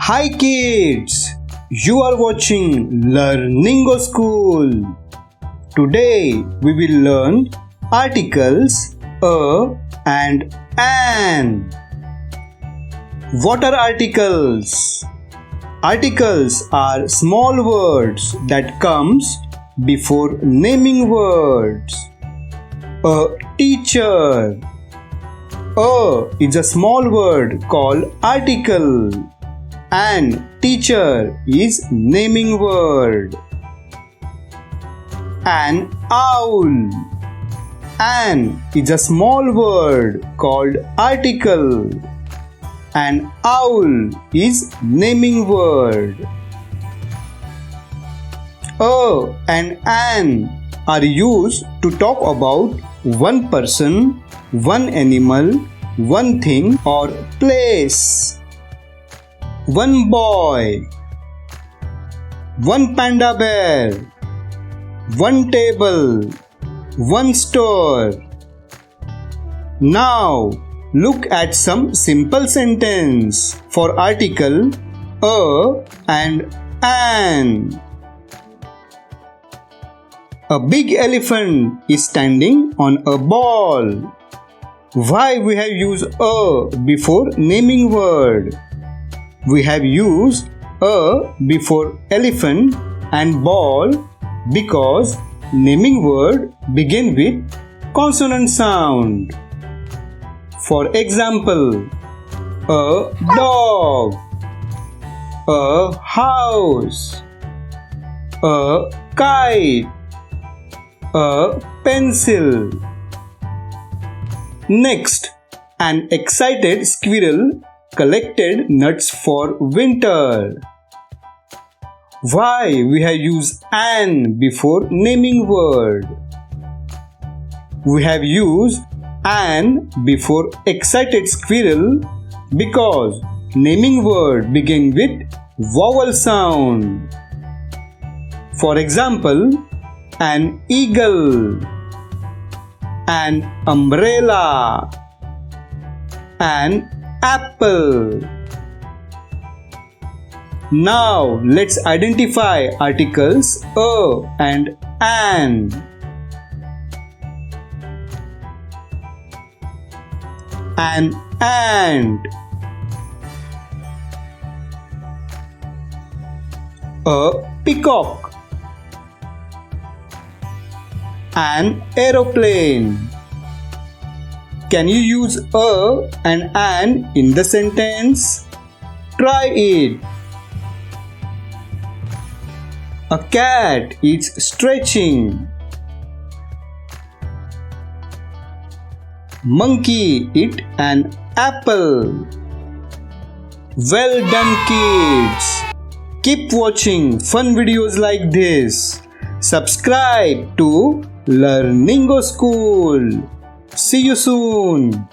Hi kids, you are watching Learningo School. Today we will learn articles a and an. What are articles? Articles are small words that comes before naming words. A teacher. A is a small word called article. An teacher is naming word. An owl. An is a small word called article. An owl is naming word. A and an are used to talk about one person, one animal, one thing or place. One boy, one panda bear, one table, one store. Now look at some simple sentence for article a and an. A big elephant is standing on a ball. Why we have used a before naming word? We have used a before elephant and ball because naming word begin with consonant sound. For example, a dog, a house, a kite, a pencil. Next, an excited squirrel collected nuts for winter. Why we have used an before naming word? We have used an before excited squirrel because naming word begin with vowel sound. For example, an eagle, an umbrella, an apple. Now let's identify articles a and an. An ant, a peacock, an aeroplane. Can you use a and an in the sentence? Try it. A cat is stretching. Monkey eat an apple. Well done kids. Keep watching fun videos like this. Subscribe to Learningo School. See you soon.